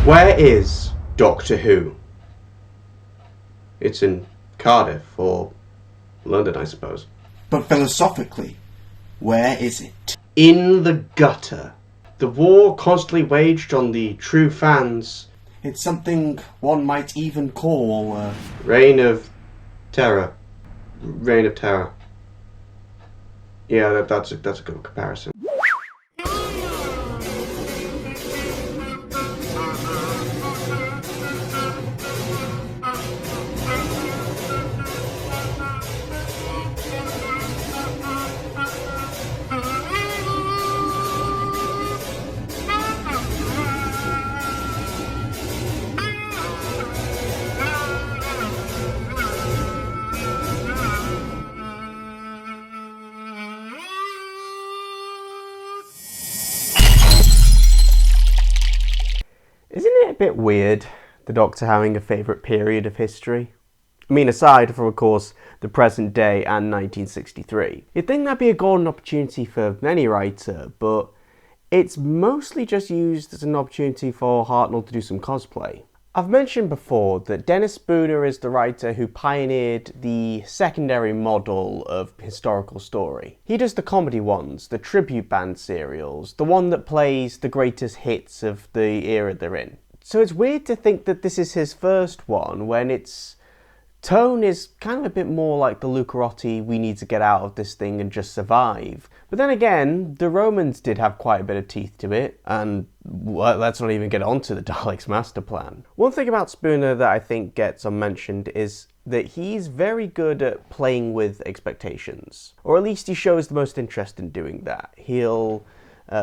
Where is Doctor Who? It's in Cardiff or London, I suppose. But philosophically, where is it? In the gutter. The war constantly waged on the true fans. It's something one might even call Reign of Terror. Reign of Terror. Yeah, that's a good comparison. Isn't it a bit weird, the Doctor having a favourite period of history? I mean, aside from, of course, the present day and 1963. You'd think that'd be a golden opportunity for any writer, but it's mostly just used as an opportunity for Hartnell to do some cosplay. I've mentioned before that Dennis Spooner is the writer who pioneered the secondary model of historical story. He does the comedy ones, the tribute band serials, the one that plays the greatest hits of the era they're in. So it's weird to think that this is his first one when its tone is kind of a bit more like the Lucarotti, we need to get out of this thing and just survive. But then again, the Romans did have quite a bit of teeth to it, and let's not even get onto the Daleks' master plan. One thing about Spooner that I think gets unmentioned is that he's very good at playing with expectations. Or at least he shows the most interest in doing that. He'll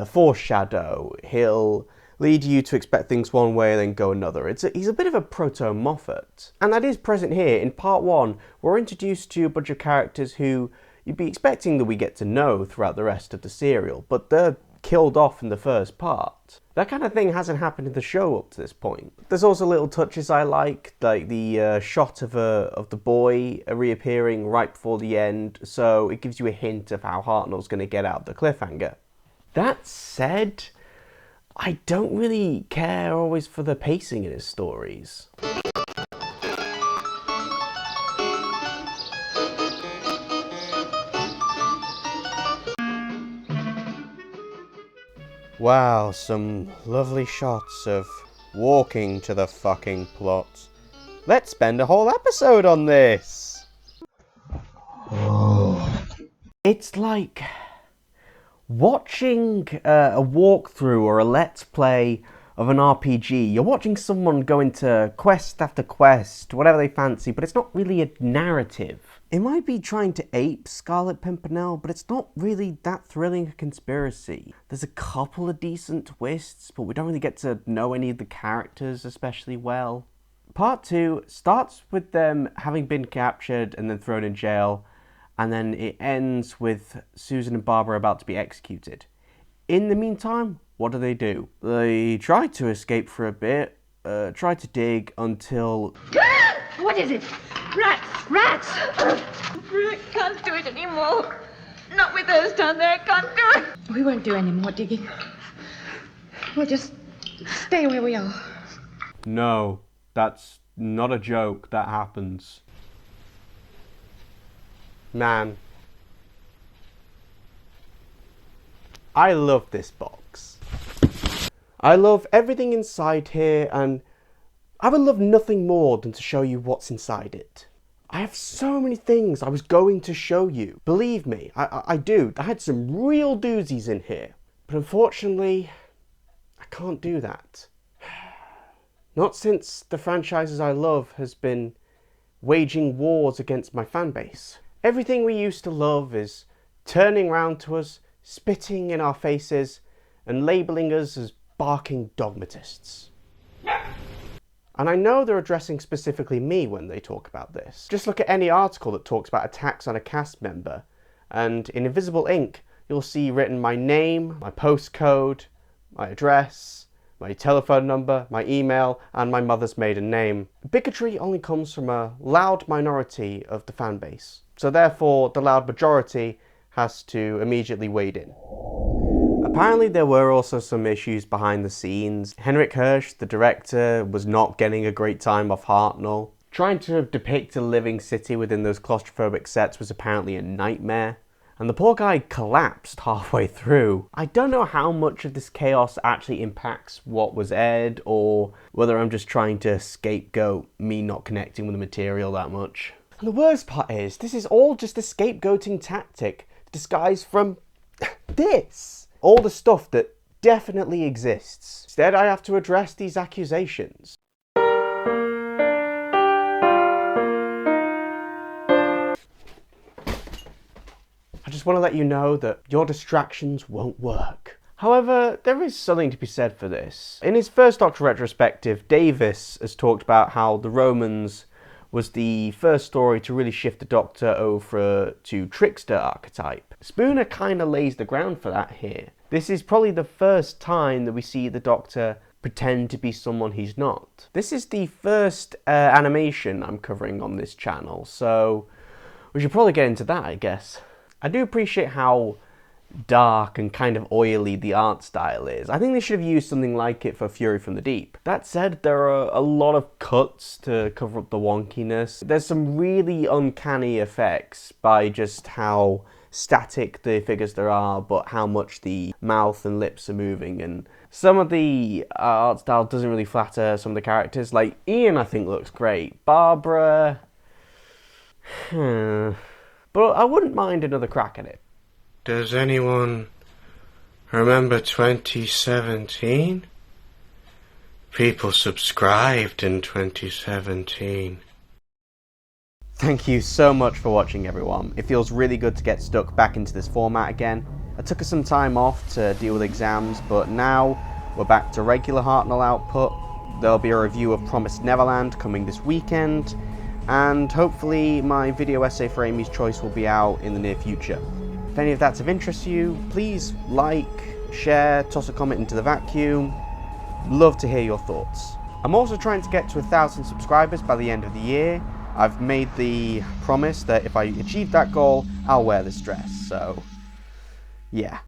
foreshadow, he'll lead you to expect things one way and then go another. He's a bit of a proto-Moffat. And that is present here. In part one, we're introduced to a bunch of characters who you'd be expecting that we get to know throughout the rest of the serial, but they're killed off in the first part. That kind of thing hasn't happened in the show up to this point. There's also little touches I like the shot of the boy reappearing right before the end, so it gives you a hint of how Hartnell's going to get out of the cliffhanger. That said, I don't really care always for the pacing in his stories. Wow, some lovely shots of walking to the fucking plot. Let's spend a whole episode on this! It's like watching a walkthrough or a let's play of an RPG. You're watching someone go into quest after quest, whatever they fancy, but it's not really a narrative. It might be trying to ape Scarlet Pimpernel, but it's not really that thrilling a conspiracy. There's a couple of decent twists, but we don't really get to know any of the characters especially well. Part 2 starts with them having been captured and then thrown in jail, and then it ends with Susan and Barbara about to be executed. In the meantime, what do? They try to escape for a bit, try to dig until... What is it? Rats! Rats! I can't do it anymore. Not with those down there, I can't do it. We won't do any more digging. We'll just stay where we are. No, that's not a joke, that happens. Man, I love this box. I love everything inside here, and I would love nothing more than to show you what's inside it. I have so many things I was going to show you. Believe me, I do. I had some real doozies in here. But unfortunately, I can't do that. Not since the franchises I love has been waging wars against my fan base. Everything we used to love is turning round to us, spitting in our faces, and labelling us as barking dogmatists. And I know they're addressing specifically me when they talk about this. Just look at any article that talks about attacks on a cast member, and in invisible ink, you'll see written my name, my postcode, my address, my telephone number, my email, and my mother's maiden name. Bigotry only comes from a loud minority of the fan base, so therefore the loud majority has to immediately wade in. Apparently there were also some issues behind the scenes. Henrik Hirsch, the director, was not getting a great time off Hartnell. Trying to depict a living city within those claustrophobic sets was apparently a nightmare. And the poor guy collapsed halfway through. I don't know how much of this chaos actually impacts what was aired, or whether I'm just trying to scapegoat me not connecting with the material that much. And the worst part is, this is all just a scapegoating tactic disguised from this. All the stuff that definitely exists. Instead, I have to address these accusations. I just want to let you know that your distractions won't work. However, there is something to be said for this. In his first Doctor retrospective, Davis has talked about how the Romans was the first story to really shift the Doctor over to trickster archetype. Spooner kind of lays the ground for that here. This is probably the first time that we see the Doctor pretend to be someone he's not. This is the first animation I'm covering on this channel, so we should probably get into that, I guess. I do appreciate how dark and kind of oily the art style is. I think they should have used something like it for Fury from the Deep. That said, there are a lot of cuts to cover up the wonkiness. There's some really uncanny effects by just how static the figures there are, but how much the mouth and lips are moving, and some of the art style doesn't really flatter some of the characters. Like Ian, I think looks great. Barbara, but I wouldn't mind another crack at it. Does anyone remember 2017? People subscribed in 2017. Thank you so much for watching, everyone. It feels really good to get stuck back into this format again. I took some time off to deal with exams, but now we're back to regular Hartnell output. There'll be a review of Promised Neverland coming this weekend, and hopefully my video essay for Amy's Choice will be out in the near future. If any of that's of interest to you, please like, share, toss a comment into the vacuum. Love to hear your thoughts. I'm also trying to get to 1,000 subscribers by the end of the year. I've made the promise that if I achieve that goal, I'll wear this dress, so yeah.